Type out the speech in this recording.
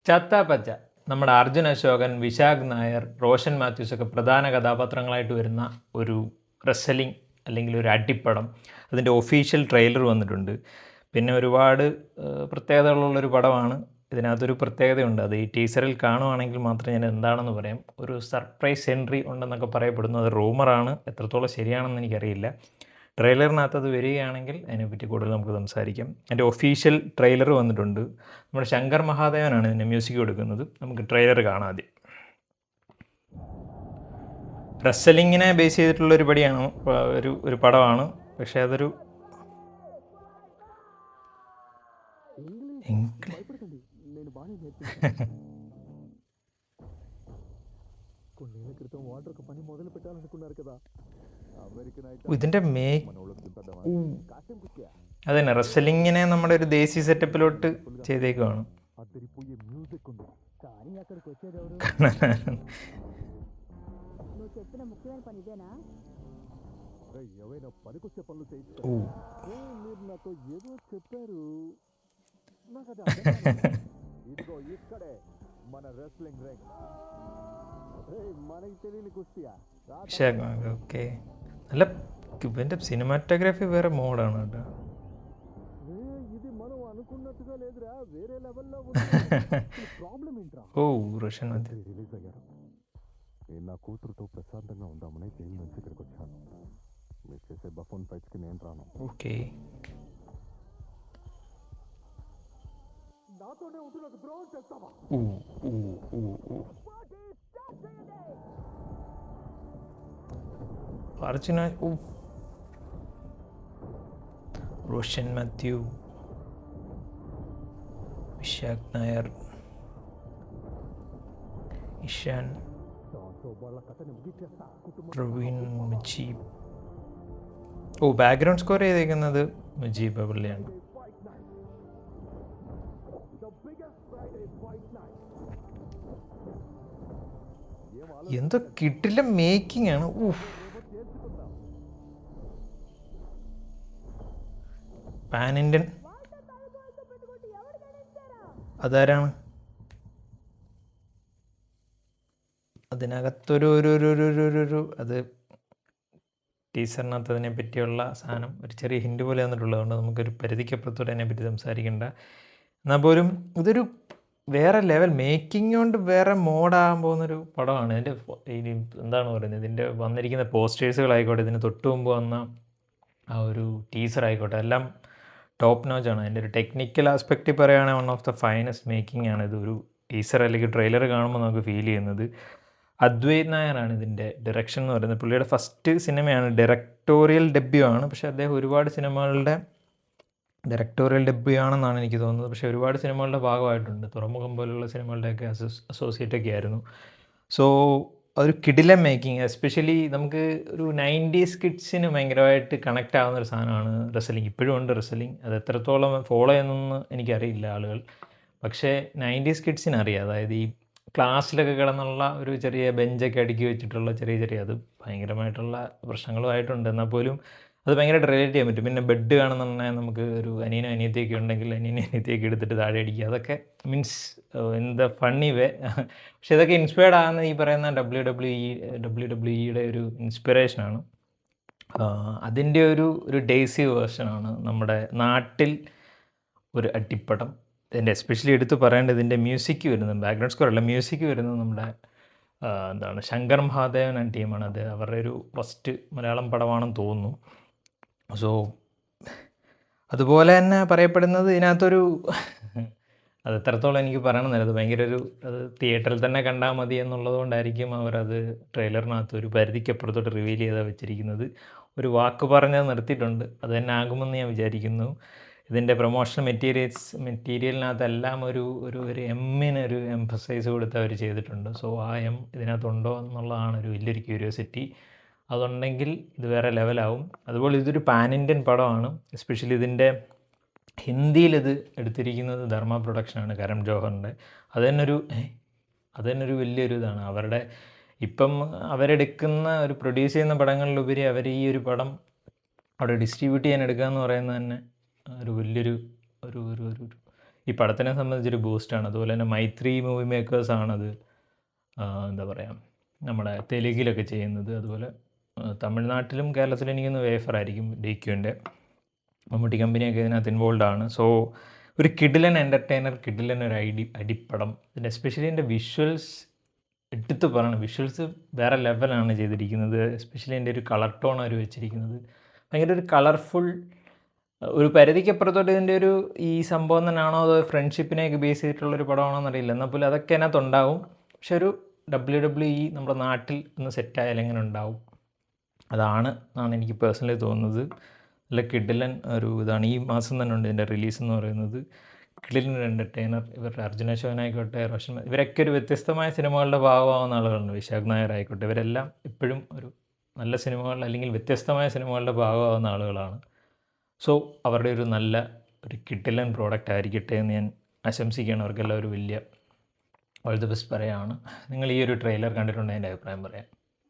ചത്താപ്പച്ച നമ്മുടെ അർജുൻ അശോകൻ, വിശാഖ് നായർ, റോഷൻ മാത്യൂസ് ഒക്കെ പ്രധാന കഥാപാത്രങ്ങളായിട്ട് വരുന്ന ഒരു റെസ്ലിംഗ് അല്ലെങ്കിൽ ഒരു അടിപ്പടം. അതിൻ്റെ ഒഫീഷ്യൽ ട്രെയിലർ വന്നിട്ടുണ്ട്. പിന്നെ ഒരുപാട് പ്രത്യേകതകളുള്ളൊരു പടമാണ്. ഇതിനകത്തൊരു പ്രത്യേകതയുണ്ട്, അത് ഈ ടീസറിൽ കാണുവാണെങ്കിൽ മാത്രമേ ഞാൻ എന്താണെന്ന് പറയാം. ഒരു സർപ്രൈസ് എൻട്രി ഉണ്ടെന്നൊക്കെ പറയപ്പെടുന്നു. അത് റൂമറാണ്, എത്രത്തോളം ശരിയാണെന്ന് എനിക്കറിയില്ല. ട്രെയിലറിനകത്ത് അത് വരികയാണെങ്കിൽ അതിനെപ്പറ്റി കൂടുതൽ നമുക്ക് സംസാരിക്കാം. എൻ്റെ ഒഫീഷ്യൽ ട്രെയിലർ വന്നിട്ടുണ്ട്. നമ്മുടെ ശങ്കർ മഹാദേവനാണ് ഇതിൻ്റെ മ്യൂസിക് കൊടുക്കുന്നത്. നമുക്ക് ട്രെയിലർ കാണാം ആദ്യം. റെസ്ലിങ്ങിനെ ബേസ് ചെയ്തിട്ടുള്ളൊരു പടിയാണ്, ഒരു പടമാണ്. പക്ഷേ അതൊരു ഇതിൻ്റെ അതന്നെ റെസ്ലിങ്ങിനെ നമ്മുടെ ഒരു ദേശീയ സെറ്റപ്പിലോട്ട് ചെയ്തേക്കുവാണ്. ഓക്കെ, നല്ല ഇവൻ്റെ സിനിമാറ്റോഗ്രാഫി വേറെ മോഡാണ് കേട്ടോ. ఓ రోషన్ మధ్య రిలీజ్ అయ్యారు. నేను నా కూతురుతో ప్రశాంతంగా ఉందామని జైలు నుంచి ఇక్కడికి వచ్చాను. మీరు చేసే బఫోన్ ఫైట్స్కి నేను రాను. ఓకే, నాతోనే ఉంటూ నాకు ద్రోహం చేస్తావా? అర్జున, రోషన్ మాథ్యూ, విశాఖ్ నాయర్, ഇഷാൻ, പ്രവീൺ, മുജീബ്. ബാക്ക്ഗ്രൗണ്ട് സ്കോർ ചെയ്തേക്കുന്നത് മുജീബ് പള്ളിയാണ്. എന്തോ കിട്ടില്ല മേക്കിംഗ് ആണ്. Pan Indian. അതാരാണ്? അതിനകത്തൊരു അത് ടീച്ചറിനകത്ത് അതിനെ പറ്റിയുള്ള സാധനം ഒരു ചെറിയ ഹിൻഡ് പോലെ വന്നിട്ടുള്ളതുകൊണ്ട് നമുക്കൊരു പരിധിക്കപ്പുറത്തോടെ അതിനെപ്പറ്റി സംസാരിക്കേണ്ട. എന്നാൽ പോലും ഇതൊരു വേറെ ലെവൽ മേക്കിംഗ് കൊണ്ട് വേറെ മോഡാകാൻ പോകുന്നൊരു പടമാണ്. ഇതിൻ്റെ ഇനി എന്താണ് പറയുന്നത്, ഇതിൻ്റെ വന്നിരിക്കുന്ന പോസ്റ്റേഴ്സുകളായിക്കോട്ടെ, ഇതിന് തൊട്ട് മുമ്പ് വന്ന ആ ഒരു ടീസർ ആയിക്കോട്ടെ, എല്ലാം ടോപ്പ് നോച്ചാണ്. അതിൻ്റെ ഒരു ടെക്നിക്കൽ ആസ്പെക്റ്റ് പറയുകയാണെങ്കിൽ one of the finest making ആണ് ഇതൊരു ടീസർ അല്ലെങ്കിൽ ട്രെയിലർ കാണുമ്പോൾ നമുക്ക് ഫീൽ ചെയ്യുന്നത്. അദ്വൈത് നായരാണ് ഇതിൻ്റെ ഡയറക്ഷൻ എന്ന് പറയുന്നത്. പുള്ളിയുടെ ഫസ്റ്റ് സിനിമയാണ്, ഡയറക്ടോറിയൽ ഡെബ്യൂ ആണ്. പക്ഷേ അദ്ദേഹം ഒരുപാട് സിനിമകളുടെ ഡയറക്ടോറിയൽ ഡെബ്യൂ ആണെന്നാണ് എനിക്ക് തോന്നുന്നത്. പക്ഷേ ഒരുപാട് സിനിമകളുടെ ഭാഗമായിട്ടുണ്ട്. തുറമുഖം പോലുള്ള സിനിമകളുടെയൊക്കെ അസോസിയേറ്റൊക്കെ ആയിരുന്നു. സോ ഒരു കിടിലൻ മേക്കിംഗ്, എസ്പെഷ്യലി നമുക്ക് ഒരു 90s കിഡ്സിന് ഭയങ്കരമായിട്ട് കണക്റ്റ് ആവുന്നൊരു സാധനമാണ് റെസ്ലിംഗ്. ഇപ്പോഴും ഉണ്ട് റെസ്ലിംഗ്, അത് എത്രത്തോളം ഫോളോ ചെയ്യുന്നതെന്ന് എനിക്കറിയില്ല ആളുകൾ. പക്ഷേ 90s കിഡ്സിന് അറിയാം. അതായത് ഈ ക്ലാസ്സിലൊക്കെ കിടന്നുള്ള ഒരു ചെറിയ ബെഞ്ചൊക്കെ അടുക്കി വെച്ചിട്ടുള്ള ചെറിയ അത് ഭയങ്കരമായിട്ടുള്ള പ്രശ്നങ്ങളുമായിട്ടുണ്ട്. എന്നാൽ പോലും അത് ഭയങ്കരമായിട്ട് റിലേറ്റ് ചെയ്യാൻ പറ്റും. പിന്നെ ബെഡ് കാണുന്നുണ്ടെങ്കിൽ നമുക്ക് ഒരു അനിയനും അനിയത്തിയൊക്കെ ഉണ്ടെങ്കിൽ അനിയനും അനിയത്തിയൊക്കെ എടുത്തിട്ട് താഴെ അടിക്കുക, അതൊക്കെ മീൻസ് ഇൻ ദ ഫണ്ണി വേ. പക്ഷെ ഇതൊക്കെ ഇൻസ്പയർഡ് ആകുന്ന ഈ പറയുന്ന WWE ഒരു ഇൻസ്പിറേഷനാണ്. അതിൻ്റെ ഒരു ഡേസി വേർഷനാണ് നമ്മുടെ നാട്ടിൽ ഒരു അടിപ്പടം. ഇതിൻ്റെ എസ്പെഷ്യലി എടുത്ത് പറയേണ്ടത് ഇതിൻ്റെ മ്യൂസിക് വരുന്നത്, ബാക്ക്ഗ്രൗണ്ട് സ്കോർ അല്ല, മ്യൂസിക് വരുന്നത് നമ്മുടെ എന്താണ് ശങ്കർ മഹാദേവൻ ആൻഡ് ടീമാണ്. അത് അവരുടെ ഒരു ഫസ്റ്റ് മലയാളം പടമാണെന്ന് തോന്നുന്നു. സോ അതുപോലെ തന്നെ പറയപ്പെടുന്നത് ഇതിനകത്തൊരു അത് എത്രത്തോളം എനിക്ക് പറയണമെന്നില്ല, അത് ഭയങ്കര അത് തിയേറ്ററിൽ തന്നെ കണ്ടാൽ മതി എന്നുള്ളത് കൊണ്ടായിരിക്കും അവരത് ട്രെയിലറിനകത്ത് ഒരു പരിധിക്കപ്പുറത്തോട്ട് റിവീൽ ചെയ്താൽ വെച്ചിരിക്കുന്നത്. ഒരു വാക്ക് പറഞ്ഞത് നിർത്തിയിട്ടുണ്ട്, അത് തന്നെ ആകുമെന്ന് ഞാൻ വിചാരിക്കുന്നു. ഇതിൻ്റെ പ്രൊമോഷണൽ മെറ്റീരിയലിനകത്തെല്ലാം ഒരു എമ്മിനൊരു എംഫസൈസ് കൊടുത്ത് അവർ ചെയ്തിട്ടുണ്ട്. സോ ആ എം ഇതിനകത്തുണ്ടോ എന്നുള്ളതാണ് ഒരു വലിയൊരു ക്യൂരിയോസിറ്റി. അതുണ്ടെങ്കിൽ ഇത് വേറെ ലെവലാവും. അതുപോലെ ഇതൊരു പാൻ ഇന്ത്യൻ പടമാണ്. എസ്പെഷ്യലി ഇതിൻ്റെ ഹിന്ദിയിലിത് എടുത്തിരിക്കുന്നത് ധർമ്മ പ്രൊഡക്ഷനാണ്, കരം ജോഹറിൻ്റെ. അത് തന്നെ ഒരു വലിയൊരു ഇതാണ്. അവരുടെ ഇപ്പം അവരെടുക്കുന്ന ഒരു പ്രൊഡ്യൂസ് ചെയ്യുന്ന പടങ്ങളിലുപരി അവർ ഈ ഒരു പടം അവിടെ ഡിസ്ട്രിബ്യൂട്ട് ചെയ്യാൻ എടുക്കുക എന്ന് പറയുന്നത് തന്നെ ഒരു വലിയൊരു ഈ പടത്തിനെ സംബന്ധിച്ചൊരു ബൂസ്റ്റാണ്. അതുപോലെ തന്നെ മൈത്രി മൂവി മേക്കേഴ്സാണത് എന്താ പറയുക, നമ്മുടെ തെലുങ്കിലൊക്കെ ചെയ്യുന്നത്. അതുപോലെ തമിഴ്നാട്ടിലും കേരളത്തിലും എനിക്കൊന്ന് വേഫറായിരിക്കും DQൻ്റെ. മമ്മൂട്ടി കമ്പനിയൊക്കെ ഇതിനകത്ത് ഇൻവോൾവ് ആണ്. സോ ഒരു കിടിലൻ എൻ്റർടൈനർ, കിടിലൻ ഒരു അടിപ്പടം. പിന്നെ എസ്പെഷ്യലി എൻ്റെ വിഷ്വൽസ് എടുത്ത് പറയണം, വിഷ്വൽസ് വേറെ ലെവലാണ് ചെയ്തിരിക്കുന്നത്. എസ്പെഷ്യലി എൻ്റെ ഒരു കളർ ടോൺ അവർ വെച്ചിരിക്കുന്നത് ഭയങ്കര ഒരു കളർഫുൾ, ഒരു പരിധിക്കപ്പുറത്തോട്ട് ഇതിൻ്റെ ഒരു ഈ സംഭവം തന്നെയാണോ അതോ ഫ്രണ്ട്ഷിപ്പിനെയൊക്കെ ബേസ് ചെയ്തിട്ടുള്ളൊരു പടമാണോ എന്നറിയില്ല. എന്നാൽ പോലും അതൊക്കെ അതിനകത്തുണ്ടാവും. പക്ഷെ ഒരു WWE നമ്മുടെ നാട്ടിൽ ഒന്ന് സെറ്റായാൽ എങ്ങനെ ഉണ്ടാവും, അതാണ് എനിക്ക് പേഴ്സണലി തോന്നുന്നത്. നല്ല കിടിലൻ ഒരു ഇതാണ്. ഈ മാസം തന്നെ ഉണ്ട് ഇതിൻ്റെ റിലീസ് എന്ന് പറയുന്നത്. കിടിലൻ ഒരു എൻ്റർടൈനർ. ഇവരുടെ അർജുന അശോകനായിക്കോട്ടെ, റോഷൻ, ഇവരൊക്കെ ഒരു വ്യത്യസ്തമായ സിനിമകളുടെ ഭാഗമാവുന്ന ആളുകളുണ്ട്. വിശാഖ് നായർ ആയിക്കോട്ടെ, ഇവരെല്ലാം എപ്പോഴും ഒരു നല്ല സിനിമകൾ അല്ലെങ്കിൽ വ്യത്യസ്തമായ സിനിമകളുടെ ഭാഗമാവുന്ന ആളുകളാണ്. സോ അവരുടെ ഒരു നല്ല ഒരു കിടിലൻ പ്രോഡക്റ്റ് ആയിരിക്കട്ടെ എന്ന് ഞാൻ ആശംസിക്കുകയാണ്. അവർക്കെല്ലാം ഒരു വലിയ ഓൾ ദി ബെസ്റ്റ് പറയുകയാണ്. നിങ്ങൾ ഈ ഒരു ട്രെയിലർ കണ്ടിട്ടുണ്ടെങ്കിൽ എൻ്റെ അഭിപ്രായം പറയാം.